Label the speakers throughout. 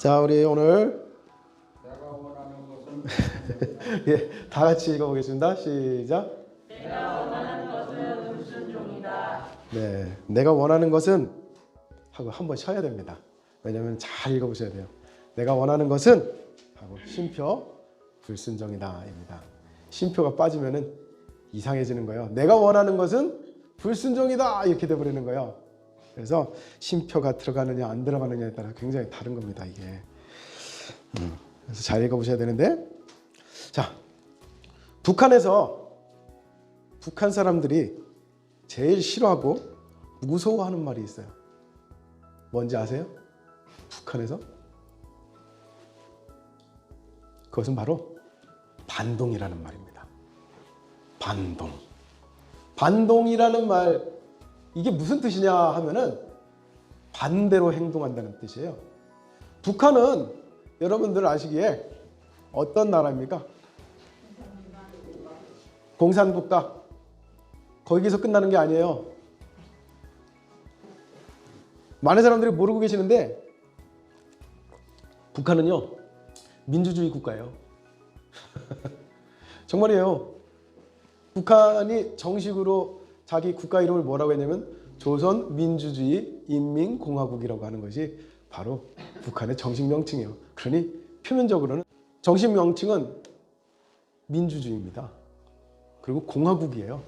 Speaker 1: 자, 우리 오늘
Speaker 2: 내가 원하는 것은
Speaker 1: 예, 다 같이 읽어보겠습니다. 시작.
Speaker 3: 내가 원하는 것은 불순종이다.
Speaker 1: 네, 내가 원하는 것은 하고 한번 쉬어야 됩니다. 왜냐하면 잘 읽어보셔야 돼요. 내가 원하는 것은 하고 쉼표 불순종이다입니다. 쉼표가 빠지면은 이상해지는 거예요. 내가 원하는 것은 불순종이다 이렇게 돼버리는 거예요. 그래서 쉼표가 들어가느냐 안 들어가느냐에 따라 굉장히 다른 겁니다. 이게. 그래서 잘 읽어보셔야 되는데, 자, 북한에서 북한 사람들이 제일 싫어하고 무서워하는 말이 있어요. 뭔지 아세요? 북한에서? 그것은 바로 반동이라는 말입니다. 반동. 반동이라는 말, 이게 무슨 뜻이냐 하면은 반대로 행동한다는 뜻이에요. 북한은 여러분들 아시기에 어떤 나라입니까? 공산국가. 거기서 끝나는 게 아니에요. 많은 사람들이 모르고 계시는데 북한은요 민주주의 국가예요. 정말이에요. 북한이 정식으로 자기 국가 이름을 뭐라고 했냐면 조선민주주의 인민공화국이라고 하는 것이 바로 북한의 정식 명칭이에요. 그러니 표면적으로는 정식 명칭은 민주주의입니다. 그리고 공화국이에요.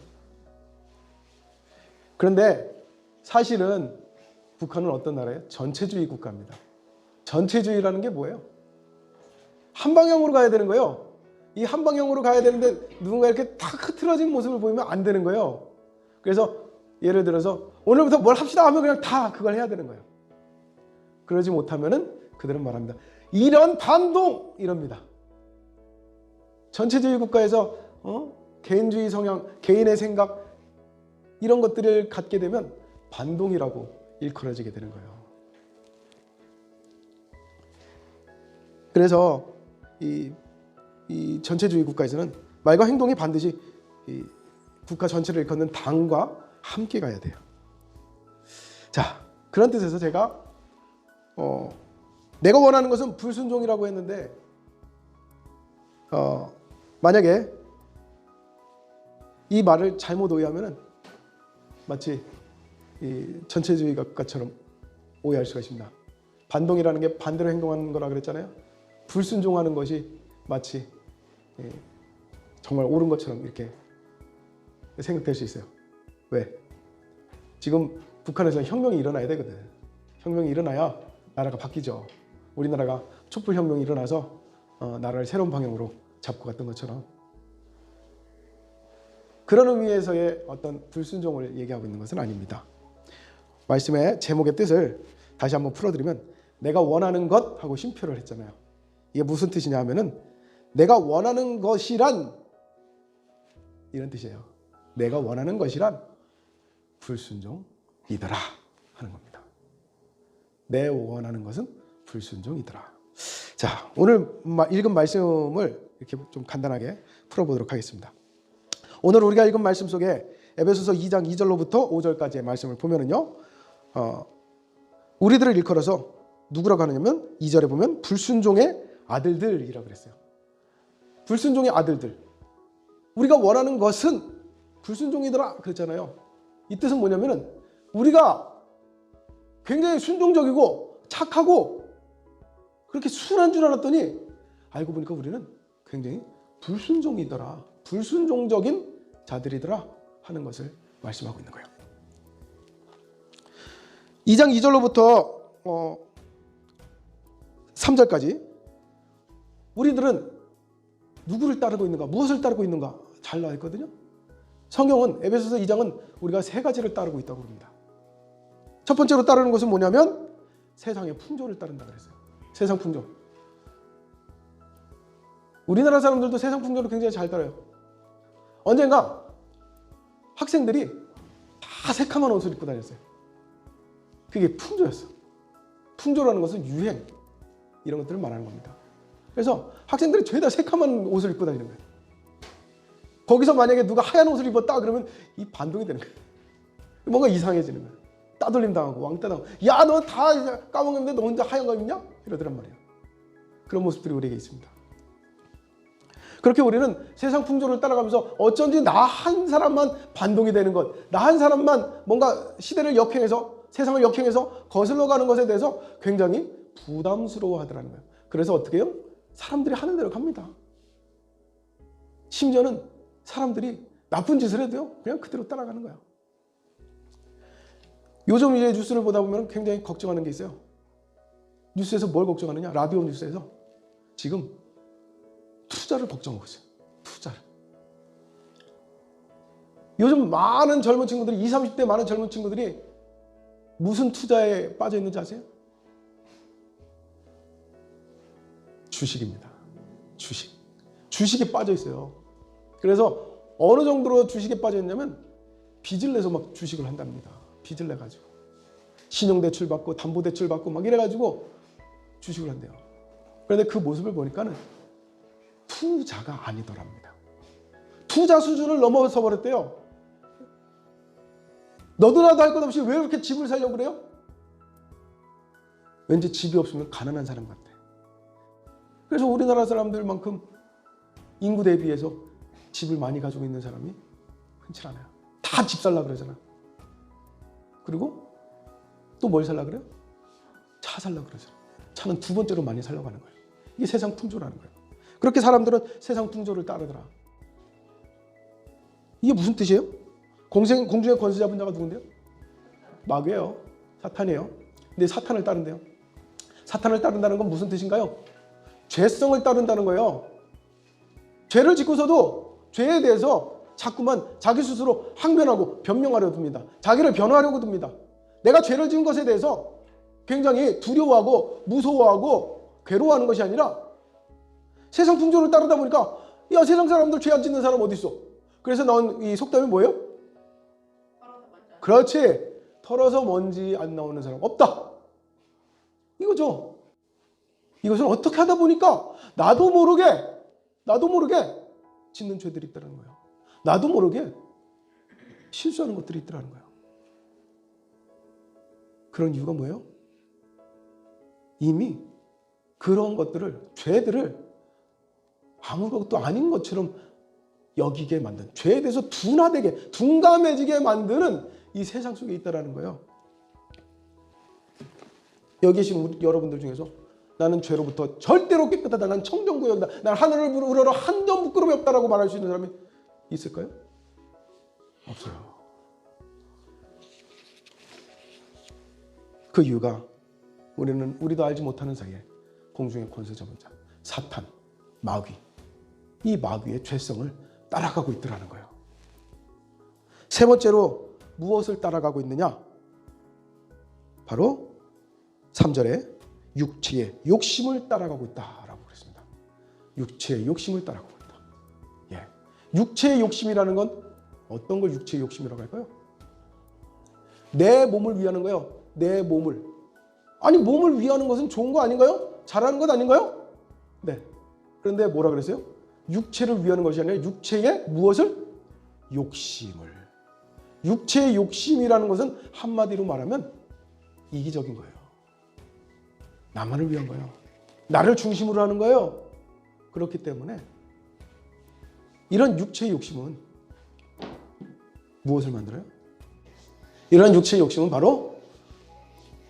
Speaker 1: 그런데 사실은 북한은 어떤 나라예요? 전체주의 국가입니다. 전체주의라는 게 뭐예요? 한 방향으로 가야 되는 거예요. 이 한 방향으로 가야 되는데 누군가 이렇게 탁 흐트러진 모습을 보이면 안 되는 거예요. 그래서 예를 들어서 오늘부터 뭘 합시다 하면 그냥 다 그걸 해야 되는 거예요. 그러지 못하면은 그들은 말합니다. 이런 반동! 이럽니다. 전체주의 국가에서 개인주의 성향, 개인의 생각 이런 것들을 갖게 되면 반동이라고 일컬어지게 되는 거예요. 그래서 이 전체주의 국가에서는 말과 행동이 반드시 이 국가 전체를 일컫는 당과 함께 가야 돼요. 자, 그런 뜻에서 제가 내가 원하는 것은 불순종이라고 했는데 만약에 이 말을 잘못 오해하면은 마치 이 전체주의 국가처럼 오해할 수가 있습니다. 반동이라는 게 반대로 행동하는 거라 그랬잖아요. 불순종하는 것이 마치 정말 옳은 것처럼 이렇게 생각될 수 있어요. 왜? 지금 북한에서 혁명이 일어나야 되거든. 혁명이 일어나야 나라가 바뀌죠. 우리나라가 촛불혁명이 일어나서 나라를 새로운 방향으로 잡고 갔던 것처럼 그런 의미에서의 어떤 불순종을 얘기하고 있는 것은 아닙니다. 말씀의 제목의 뜻을 다시 한번 풀어드리면 내가 원하는 것 하고 쉼표를 했잖아요. 이게 무슨 뜻이냐 하면은 내가 원하는 것이란 이런 뜻이에요. 내가 원하는 것이란 불순종이더라 하는 겁니다. 내 원하는 것은 불순종이더라. 자, 오늘 읽은 말씀을 이렇게 좀 간단하게 풀어보도록 하겠습니다. 오늘 우리가 읽은 말씀 속에 에베소서 2장 2절로부터 5절까지의 말씀을 보면은요, 우리들을 일컬어서 누구라고 하느냐면 2절에 보면 불순종의 아들들이라고 그랬어요. 불순종의 아들들. 우리가 원하는 것은 불순종이더라 그랬잖아요. 이 뜻은 뭐냐면은 우리가 굉장히 순종적이고 착하고 그렇게 순한 줄 알았더니 알고 보니까 우리는 굉장히 불순종이더라. 불순종적인 자들이더라 하는 것을 말씀하고 있는 거예요. 2장 2절로부터 3절까지 우리들은 누구를 따르고 있는가, 무엇을 따르고 있는가 잘 나와 있거든요. 성경은 에베소서 2장은 우리가 세 가지를 따르고 있다고 합니다. 첫 번째로 따르는 것은 뭐냐면 세상의 풍조를 따른다 그랬어요. 세상 풍조. 우리나라 사람들도 세상 풍조를 굉장히 잘 따라요. 언젠가 학생들이 다 새카만 옷을 입고 다녔어요. 그게 풍조였어. 풍조라는 것은 유행 이런 것들을 말하는 겁니다. 그래서 학생들이 죄다 새카만 옷을 입고 다니는 거예요. 거기서 만약에 누가 하얀 옷을 입었다 그러면 이 반동이 되는 거예요. 뭔가 이상해지는 거예요. 따돌림 당하고 왕따 당하고 야 너 다 까먹었는데 너 혼자 하얀 거 입냐? 이러더란 말이에요. 그런 모습들이 우리에게 있습니다. 그렇게 우리는 세상 풍조를 따라가면서 어쩐지 나 한 사람만 반동이 되는 것, 나 한 사람만 뭔가 시대를 역행해서 세상을 역행해서 거슬러 가는 것에 대해서 굉장히 부담스러워 하더라는 거예요. 그래서 어떻게 해요? 사람들이 하는 대로 갑니다. 심지어는 사람들이 나쁜 짓을 해도요, 그냥 그대로 따라가는 거예요. 요즘 이제 뉴스를 보다 보면 굉장히 걱정하는 게 있어요. 뉴스에서 뭘 걱정하느냐? 라디오 뉴스에서 지금 투자를 걱정하고 있어요. 투자를. 요즘 많은 젊은 친구들이 20, 30대 많은 젊은 친구들이 무슨 투자에 빠져 있는지 아세요? 주식입니다. 주식. 주식에 빠져 있어요. 그래서 어느 정도로 주식에 빠져 있냐면 빚을 내서 막 주식을 한답니다. 빚을 내가지고 신용대출 받고 담보대출 받고 막 이래가지고 주식을 한대요. 그런데 그 모습을 보니까는 투자가 아니더랍니다. 투자 수준을 넘어서 버렸대요. 너도 나도 할 것 없이 왜 그렇게 집을 사려고 그래요? 왠지 집이 없으면 가난한 사람 같아. 그래서 우리나라 사람들만큼 인구 대비해서 집을 많이 가지고 있는 사람이 흔치 않아요. 다 집 살라 그러잖아. 그리고 또 뭘 살라 그래요? 차 살라 그러잖아. 차는 두 번째로 많이 살려고 하는 거예요. 이게 세상 풍조라는 거예요. 그렇게 사람들은 세상 풍조를 따르더라. 이게 무슨 뜻이에요? 공중의 권세 잡은 자가 누군데요? 마귀예요. 사탄이에요. 근데 사탄을 따른대요. 사탄을 따른다는 건 무슨 뜻인가요? 죄성을 따른다는 거예요. 죄를 짓고서도 죄에 대해서 자꾸만 자기 스스로 항변하고 변명하려고 듭니다. 자기를 변호하려고 듭니다. 내가 죄를 지은 것에 대해서 굉장히 두려워하고 무서워하고 괴로워하는 것이 아니라 세상 풍조를 따르다 보니까 야, 세상 사람들 죄 안 짓는 사람 어디 있어? 그래서 나온 이 속담이 뭐예요? 그렇지. 털어서 먼지 안 나오는 사람 없다. 이거죠. 이것은 어떻게 하다 보니까 나도 모르게 짓는 죄들이 있다는 거예요. 나도 모르게 실수하는 것들이 있더라는 거예요. 그런 이유가 뭐예요? 이미 그런 것들을, 죄들을 아무것도 아닌 것처럼 여기게 만든, 죄에 대해서 둔화되게, 둔감해지게 만드는 이 세상 속에 있다는 거예요. 여기 계신 여러분들 중에서 나는 죄로부터 절대로 깨끗하다, 난 청정구역이다, 난 하늘을 우러러 한 점 부끄러움이 없다라고 말할 수 있는 사람이 있을까요? 없어요. 그 이유가 우리도 알지 못하는 사이에 공중의 권세 잡은 자, 사탄, 마귀, 이 마귀의 죄성을 따라가고 있더라는 거예요. 세 번째로 무엇을 따라가고 있느냐? 바로 3절에 육체의 욕심을 따라가고 있다라고 그랬습니다. 육체의 욕심을 따라가고 있다. 예. 육체의 욕심이라는 건 어떤 걸 육체의 욕심이라고 할까요? 내 몸을 위하는 거예요. 내 몸을. 아니, 몸을 위하는 것은 좋은 거 아닌가요? 잘하는 것 아닌가요? 네. 그런데 뭐라 그랬어요? 육체를 위하는 것이 아니라 육체의 무엇을? 욕심을. 육체의 욕심이라는 것은 한마디로 말하면 이기적인 거예요. 나만을 위한 거예요. 나를 중심으로 하는 거예요. 그렇기 때문에 이런 육체의 욕심은 무엇을 만들어요? 이런 육체의 욕심은 바로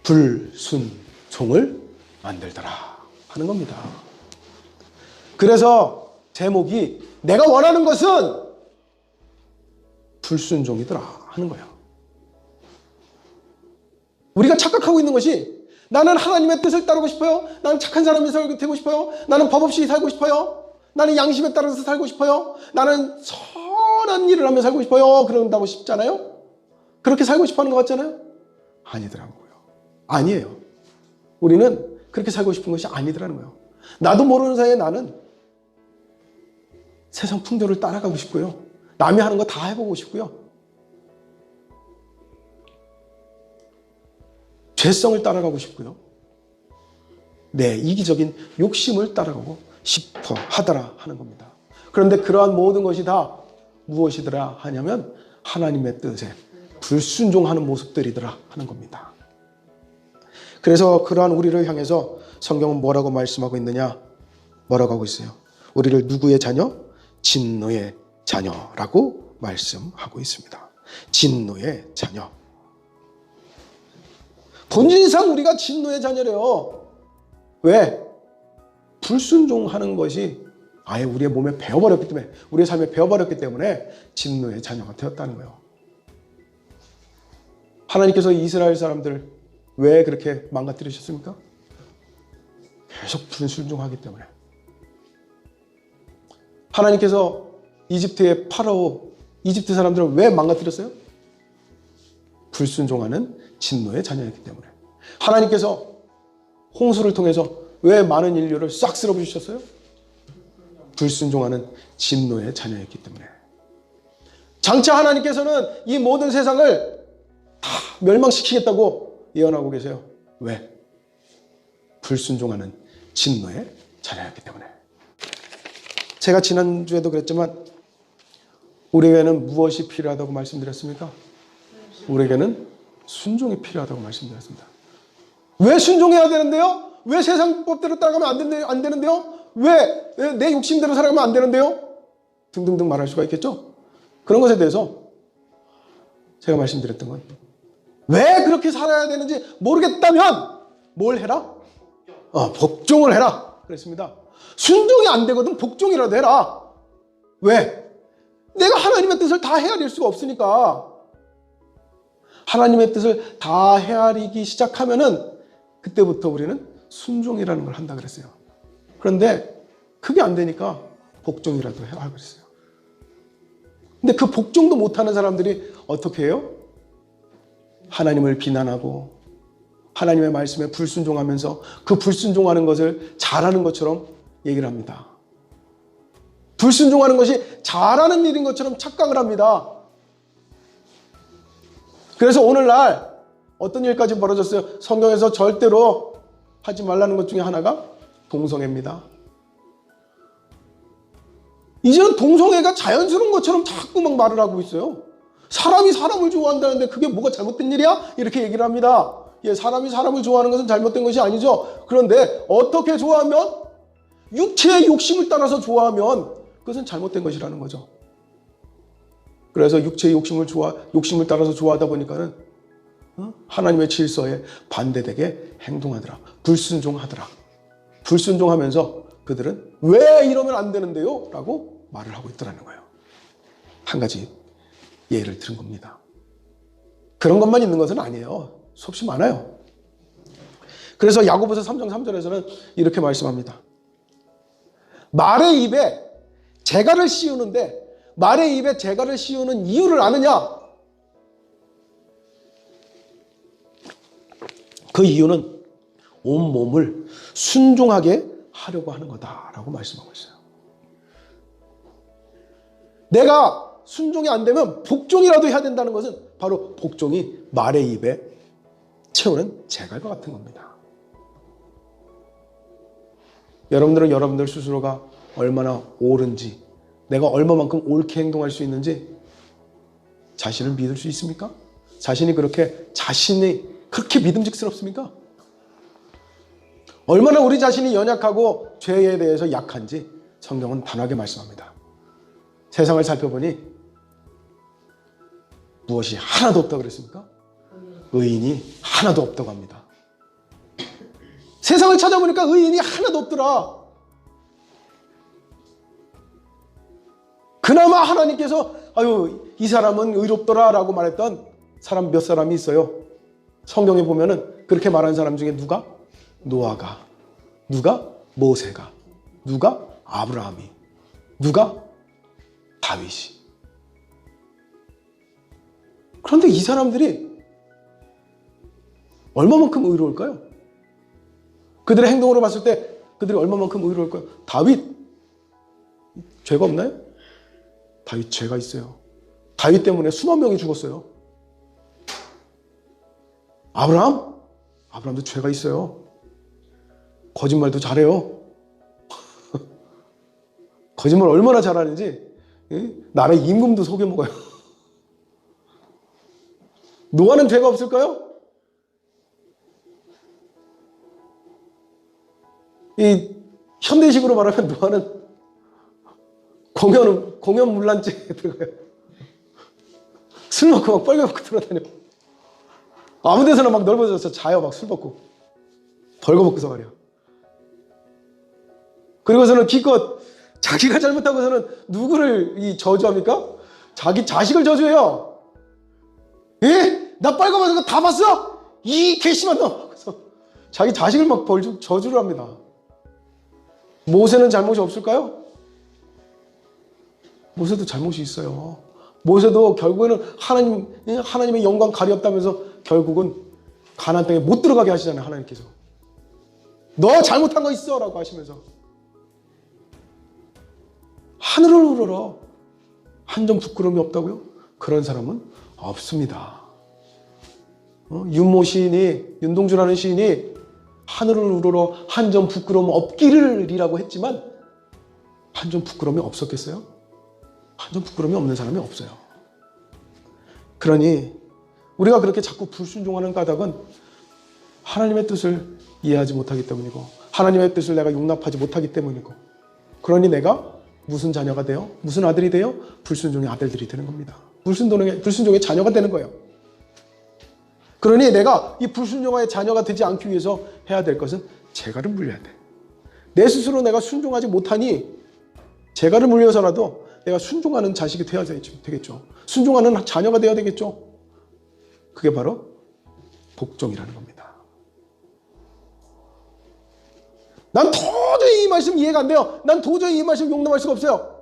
Speaker 1: 불순종을 만들더라 하는 겁니다. 그래서 제목이 내가 원하는 것은 불순종이더라 하는 거예요. 우리가 착각하고 있는 것이 나는 하나님의 뜻을 따르고 싶어요. 나는 착한 사람이 되고 싶어요. 나는 법 없이 살고 싶어요. 나는 양심에 따라서 살고 싶어요. 나는 선한 일을 하며 살고 싶어요. 그런다고 싶잖아요. 그렇게 살고 싶어하는 것 같잖아요. 아니더라고요. 아니에요. 우리는 그렇게 살고 싶은 것이 아니더라는 거예요. 나도 모르는 사이에 나는 세상 풍조를 따라가고 싶고요. 남이 하는 거 다 해보고 싶고요. 죄성을 따라가고 싶고요. 내 이기적인 욕심을 따라가고 싶어 하더라 하는 겁니다. 그런데 그러한 모든 것이 다 무엇이더라 하냐면 하나님의 뜻에 불순종하는 모습들이더라 하는 겁니다. 그래서 그러한 우리를 향해서 성경은 뭐라고 말씀하고 있느냐? 뭐라고 하고 있어요? 우리를 누구의 자녀? 진노의 자녀라고 말씀하고 있습니다. 진노의 자녀. 본질상 우리가 진노의 자녀래요. 왜? 불순종하는 것이 아예 우리의 몸에 배어버렸기 때문에, 우리의 삶에 배어버렸기 때문에 진노의 자녀가 되었다는 거예요. 하나님께서 이스라엘 사람들 왜 그렇게 망가뜨리셨습니까? 계속 불순종하기 때문에. 하나님께서 이집트의 파라오, 이집트 사람들을 왜 망가뜨렸어요? 불순종하는 진노의 자녀였기 때문에. 하나님께서 홍수를 통해서 왜 많은 인류를 싹 쓸어부으셨어요? 불순종하는 진노의 자녀였기 때문에. 장차 하나님께서는 이 모든 세상을 다 멸망시키겠다고 예언하고 계세요. 왜? 불순종하는 진노의 자녀였기 때문에. 제가 지난주에도 그랬지만 우리에게는 무엇이 필요하다고 말씀드렸습니까? 우리에게는 순종이 필요하다고 말씀드렸습니다. 왜 순종해야 되는데요? 왜 세상 법대로 따라가면 안 되는데요? 왜 내 욕심대로 살아가면 안 되는데요? 등등등 말할 수가 있겠죠? 그런 것에 대해서 제가 말씀드렸던 건 왜 그렇게 살아야 되는지 모르겠다면 뭘 해라? 복종을 해라 그랬습니다. 순종이 안 되거든 복종이라도 해라. 왜? 내가 하나님의 뜻을 다 헤아릴 수가 없으니까. 하나님의 뜻을 다 헤아리기 시작하면은 그때부터 우리는 순종이라는 걸 한다 그랬어요. 그런데 그게 안 되니까 복종이라도 해라 그랬어요. 근데 그 복종도 못하는 사람들이 어떻게 해요? 하나님을 비난하고 하나님의 말씀에 불순종하면서 그 불순종하는 것을 잘하는 것처럼 얘기를 합니다. 불순종하는 것이 잘하는 일인 것처럼 착각을 합니다. 그래서 오늘날 어떤 일까지 벌어졌어요? 성경에서 절대로 하지 말라는 것 중에 하나가 동성애입니다. 이제는 동성애가 자연스러운 것처럼 자꾸 막 말을 하고 있어요. 사람이 사람을 좋아한다는데 그게 뭐가 잘못된 일이야? 이렇게 얘기를 합니다. 예, 사람이 사람을 좋아하는 것은 잘못된 것이 아니죠. 그런데 어떻게 좋아하면? 육체의 욕심을 따라서 좋아하면 그것은 잘못된 것이라는 거죠. 그래서 육체의 욕심을 따라서 좋아하다 보니까는 하나님의 질서에 반대되게 행동하더라. 불순종하더라. 불순종하면서 그들은 왜 이러면 안 되는데요? 라고 말을 하고 있더라는 거예요. 한 가지 예를 들은 겁니다. 그런 것만 있는 것은 아니에요. 수없이 많아요. 그래서 야고보서 3장 3절에서는 이렇게 말씀합니다. 말의 입에 재갈을 씌우는데 말의 입에 재갈을 씌우는 이유를 아느냐? 그 이유는 온몸을 순종하게 하려고 하는 거다라고 말씀하고 있어요. 내가 순종이 안 되면 복종이라도 해야 된다는 것은 바로 복종이 말의 입에 채우는 재갈과 같은 겁니다. 여러분들은 여러분들 스스로가 얼마나 옳은지, 내가 얼마만큼 옳게 행동할 수 있는지 자신을 믿을 수 있습니까? 자신이 그렇게 믿음직스럽습니까? 얼마나 우리 자신이 연약하고 죄에 대해서 약한지 성경은 단호하게 말씀합니다. 세상을 살펴보니 무엇이 하나도 없다고 그랬습니까? 의인이 하나도 없다고 합니다. 세상을 찾아보니까 의인이 하나도 없더라. 그나마 하나님께서 이 사람은 의롭더라 라고 말했던 사람 몇 사람이 있어요. 성경에 보면은 그렇게 말한 사람 중에 누가? 노아가, 누가? 모세가, 누가? 아브라함이, 누가? 다윗이. 그런데 이 사람들이 얼마만큼 의로울까요? 그들의 행동으로 봤을 때 그들이 얼마만큼 의로울까요? 다윗 죄가 없나요? 다윗 죄가 있어요. 다윗 때문에 수만 명이 죽었어요. 아브라함도 죄가 있어요. 거짓말도 잘해요. 거짓말 얼마나 잘하는지 나라 임금도 속여먹어요. 노아는 죄가 없을까요? 이 현대식으로 말하면 노아는 공연 문란죄에 들어가요. 술 먹고 막 빨개먹고 돌아다녀. 아무 데서나 막 넓어져서 자요. 막 술 먹고 벌거벗고서 말이야. 그리고서는 기껏 자기가 잘못하고서는 누구를 저주합니까? 자기 자식을 저주해요. 예? 나 빨가벗은 거 다 봤어? 이 괘씸한 놈! 그래서 자기 자식을 막 저주를 합니다. 모세는 잘못이 없을까요? 모세도 잘못이 있어요. 모세도 결국에는 하나님의 영광 가리었다면서 결국은 가나안 땅에 못 들어가게 하시잖아요. 하나님께서. 너 잘못한 거 있어 라고 하시면서. 하늘을 우러러 한 점 부끄러움이 없다고요? 그런 사람은 없습니다. 윤모 시인이, 윤동주라는 시인이 하늘을 우러러 한 점 부끄러움 없기를이라고 했지만 한 점 부끄러움이 없었겠어요? 한 점 부끄러움이 없는 사람이 없어요. 그러니 우리가 그렇게 자꾸 불순종하는 까닭은 하나님의 뜻을 이해하지 못하기 때문이고 하나님의 뜻을 내가 용납하지 못하기 때문이고 그러니 내가 무슨 자녀가 돼요? 무슨 아들이 돼요? 불순종의 아들들이 되는 겁니다. 불순종의 자녀가 되는 거예요. 그러니 내가 이 불순종의 자녀가 되지 않기 위해서 해야 될 것은 재갈을 물려야 돼. 내 스스로 내가 순종하지 못하니 재갈을 물려서라도 내가 순종하는 자식이 되어야 되겠죠. 순종하는 자녀가 되어야 되겠죠. 그게 바로 복종이라는 겁니다. 난 도저히 이 말씀 이해가 안 돼요. 난 도저히 이 말씀 용납할 수가 없어요.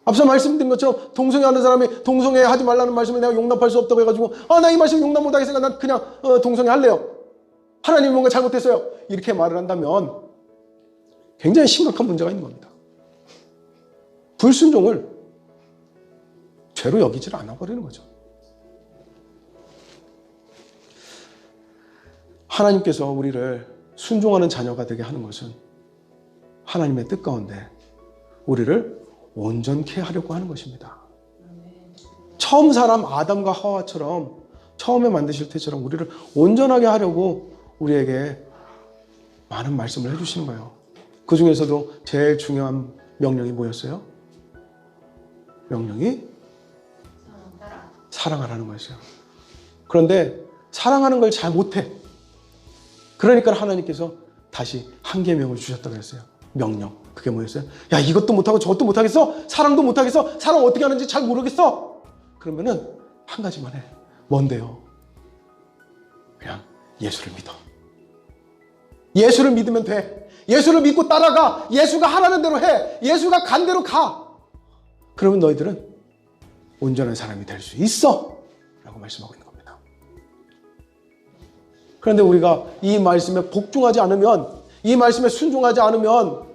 Speaker 1: 앞서 말씀드린 것처럼 동성애하는 사람이 동성애 하지 말라는 말씀을 내가 용납할 수 없다고 해가지고 나 이 말씀 용납 못하겠으니까 난 그냥 동성애 할래요. 하나님이 뭔가 잘못했어요. 이렇게 말을 한다면 굉장히 심각한 문제가 있는 겁니다. 불순종을 죄로 여기질 않아 버리는 거죠. 하나님께서 우리를 순종하는 자녀가 되게 하는 것은 하나님의 뜻 가운데 우리를 온전케 하려고 하는 것입니다. 처음 사람 아담과 하와처럼 처음에 만드실 때처럼 우리를 온전하게 하려고 우리에게 많은 말씀을 해주시는 거예요. 그 중에서도 제일 중요한 명령이 뭐였어요? 명령이 사랑하라는 거였어요. 그런데 사랑하는 걸 잘 못해. 그러니까 하나님께서 다시 한 계명을 주셨다고 했어요. 명령. 그게 뭐였어요? 야, 이것도 못하고 저것도 못하겠어? 사랑도 못하겠어? 사랑 어떻게 하는지 잘 모르겠어? 그러면은 한 가지만 해. 뭔데요? 그냥 예수를 믿어. 예수를 믿으면 돼. 예수를 믿고 따라가. 예수가 하라는 대로 해. 예수가 간 대로 가. 그러면 너희들은 온전한 사람이 될 수 있어. 라고 말씀하고 있는 겁니다. 그런데 우리가 이 말씀에 복종하지 않으면, 이 말씀에 순종하지 않으면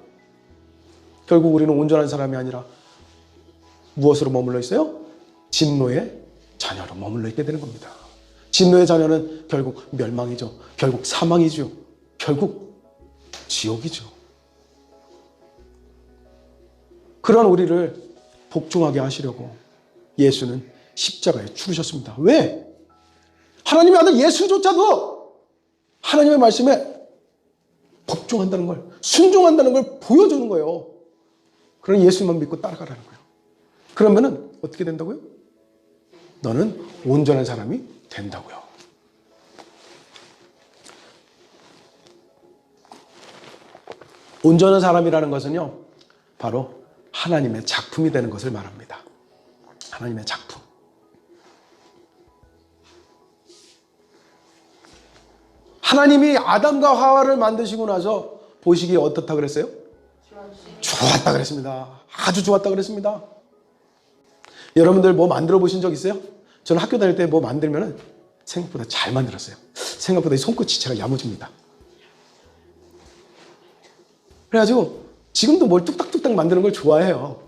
Speaker 1: 결국 우리는 온전한 사람이 아니라 무엇으로 머물러 있어요? 진노의 자녀로 머물러 있게 되는 겁니다. 진노의 자녀는 결국 멸망이죠. 결국 사망이죠. 결국 지옥이죠. 그런 우리를 복종하게 하시려고 예수는 십자가에 죽으셨습니다. 왜? 하나님의 아들 예수조차도 하나님의 말씀에 복종한다는 걸, 순종한다는 걸 보여주는 거예요. 그런 예수만 믿고 따라가라는 거예요. 그러면은 어떻게 된다고요? 너는 온전한 사람이 된다고요. 온전한 사람이라는 것은요, 바로 하나님의 작품이 되는 것을 말합니다. 하나님의 작품. 하나님이 아담과 하와를 만드시고 나서 보시기에 어떻다 그랬어요? 좋았다 그랬습니다. 아주 좋았다 그랬습니다. 여러분들 뭐 만들어 보신 적 있어요? 저는 학교 다닐 때 뭐 만들면은 생각보다 잘 만들었어요. 생각보다 이 손끝이 제가 야무집니다. 그래가지고 지금도 뭘 뚝딱뚝딱 만드는 걸 좋아해요.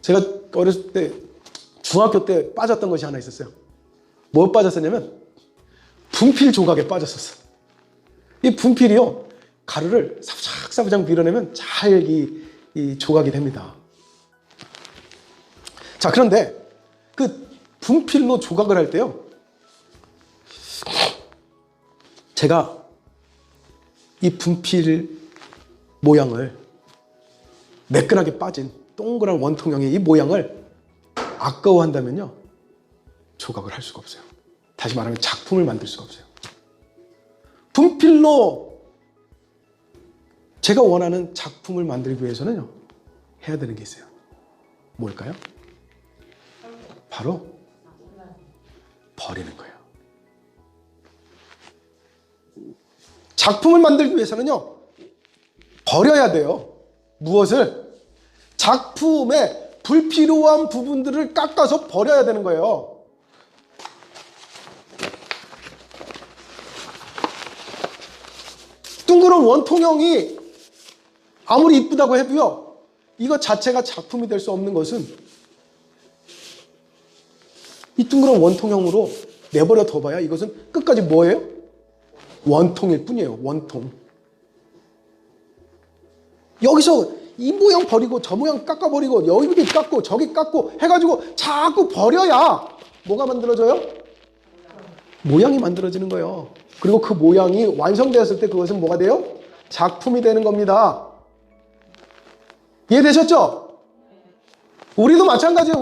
Speaker 1: 제가 어렸을 때 중학교 때 빠졌던 것이 하나 있었어요. 뭐 빠졌었냐면 분필 조각에 빠졌었어. 이 분필이요, 가루를 사부작사부작 밀어내면 잘 이 조각이 됩니다. 자, 그런데 그 분필로 조각을 할 때요, 제가 이 분필 모양을 매끈하게 빠진 동그란 원통형의 이 모양을 아까워한다면요, 조각을 할 수가 없어요. 다시 말하면 작품을 만들 수가 없어요. 분필로 제가 원하는 작품을 만들기 위해서는요, 해야 되는 게 있어요. 뭘까요? 바로 버리는 거예요. 작품을 만들기 위해서는요, 버려야 돼요. 무엇을? 작품의 불필요한 부분들을 깎아서 버려야 되는 거예요. 둥그런 원통형이 아무리 이쁘다고 해도요, 이거 자체가 작품이 될 수 없는 것은 이 둥그런 원통형으로 내버려 둬봐야 이것은 끝까지 뭐예요? 원통일 뿐이에요. 원통. 여기서 이 모양 버리고 저 모양 깎아버리고 여기 깎고 저기 깎고 해가지고 자꾸 버려야 뭐가 만들어져요? 모양이 만들어지는 거예요. 그리고 그 모양이 완성되었을 때 그것은 뭐가 돼요? 작품이 되는 겁니다. 이해되셨죠? 우리도 마찬가지예요.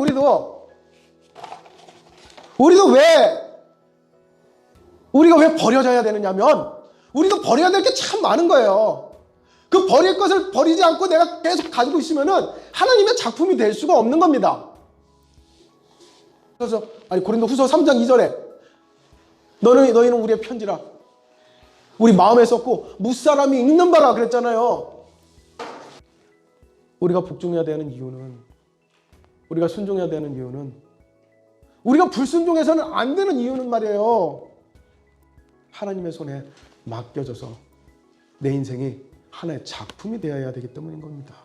Speaker 1: 우리가 왜 버려져야 되느냐면, 우리도 버려야 될 게 참 많은 거예요. 그 버릴 것을 버리지 않고 내가 계속 가지고 있으면은 하나님의 작품이 될 수가 없는 겁니다. 그래서 고린도후서 3장 2절에 너희는 우리의 편지라 우리 마음에 썼고 무사람이 읽는 바라 그랬잖아요. 우리가 복종해야 되는 이유는, 우리가 순종해야 되는 이유는, 우리가 불순종해서는 안 되는 이유는 말이에요, 하나님의 손에 맡겨져서 내 인생이 하나의 작품이 되어야 되기 때문인 겁니다.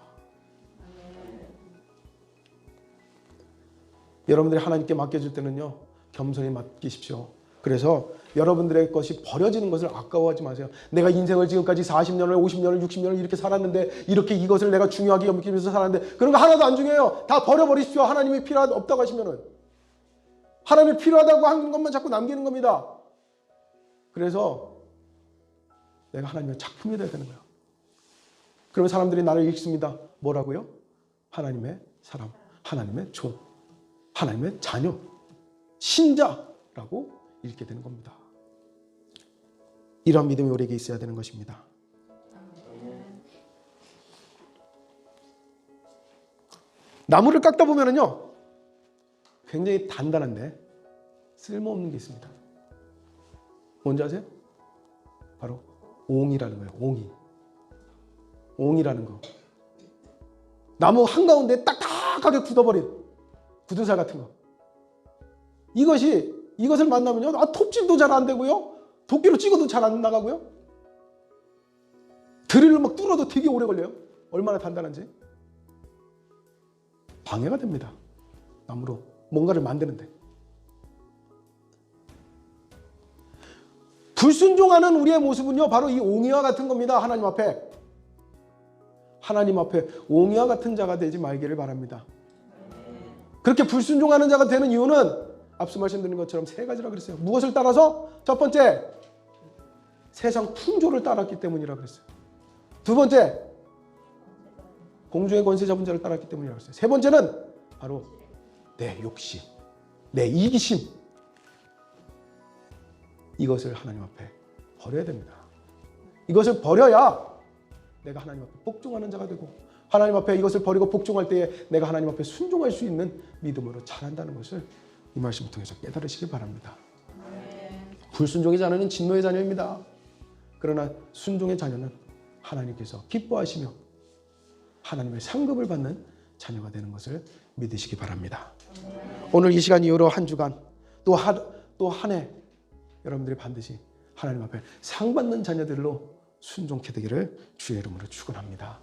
Speaker 1: 여러분들이 하나님께 맡겨줄 때는요, 겸손히 맡기십시오. 그래서 여러분들의 것이 버려지는 것을 아까워하지 마세요. 내가 인생을 지금까지 40년을 50년을 60년을 이렇게 살았는데, 이렇게 이것을 내가 중요하게 여기면서 살았는데 그런 거 하나도 안 중요해요. 다 버려버리십시오. 하나님이 없다고 하시면은. 하나님이 필요하다고 하는 것만 자꾸 남기는 겁니다. 그래서 내가 하나님의 작품이 되어야 되는 거예요. 그러면 사람들이 나를 읽습니다. 뭐라고요? 하나님의 사람, 하나님의 종, 하나님의 자녀, 신자라고 읽게 되는 겁니다. 이러한 믿음이 우리에게 있어야 되는 것입니다. 나무를 깎다 보면은요, 굉장히 단단한데 쓸모없는 게 있습니다. 뭔지 아세요? 바로 옹이라는 거예요. 옹이라는 거. 나무 한가운데 딱딱하게 굳어버린 굳은 살 같은 거. 이것을 만나면요, 톱질도 잘 안 되고요, 도끼로 찍어도 잘 안 나가고요, 드릴로 막 뚫어도 되게 오래 걸려요. 얼마나 단단한지. 방해가 됩니다. 나무로 뭔가를 만드는데. 불순종하는 우리의 모습은요, 바로 이 옹이와 같은 겁니다. 하나님 앞에 옹이와 같은 자가 되지 말기를 바랍니다. 그렇게 불순종하는 자가 되는 이유는 앞서 말씀드린 것처럼 세 가지라 그랬어요. 무엇을 따라서? 첫 번째, 세상 풍조를 따랐기 때문이라 그랬어요. 두 번째, 공중의 권세 잡은 자를 따랐기 때문이라 그랬어요. 세 번째는 바로 내 욕심, 내 이기심, 이것을 하나님 앞에 버려야 됩니다. 이것을 버려야 내가 하나님 앞에 복종하는 자가 되고, 하나님 앞에 이것을 버리고 복종할 때에 내가 하나님 앞에 순종할 수 있는 믿음으로 자란다는 것을 이 말씀을 통해서 깨달으시길 바랍니다. 불순종의 자녀는 진노의 자녀입니다. 그러나 순종의 자녀는 하나님께서 기뻐하시며 하나님의 상급을 받는 자녀가 되는 것을 믿으시기 바랍니다. 오늘 이 시간 이후로 한 주간 또 한 해 여러분들이 반드시 하나님 앞에 상 받는 자녀들로 순종케 되기를 주의 이름으로 축원합니다.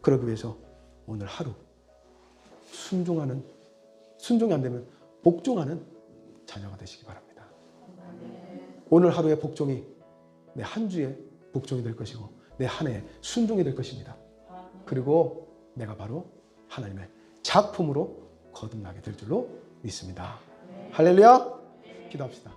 Speaker 1: 그러기 위해서 오늘 하루 순종이 안 되면 복종하는 자녀가 되시기 바랍니다. 오늘 하루의 복종이 내 한 주의 복종이 될 것이고 내 한 해의 순종이 될 것입니다. 그리고 내가 바로 하나님의 작품으로 거듭나게 될 줄로 믿습니다. 할렐루야! 기도합시다.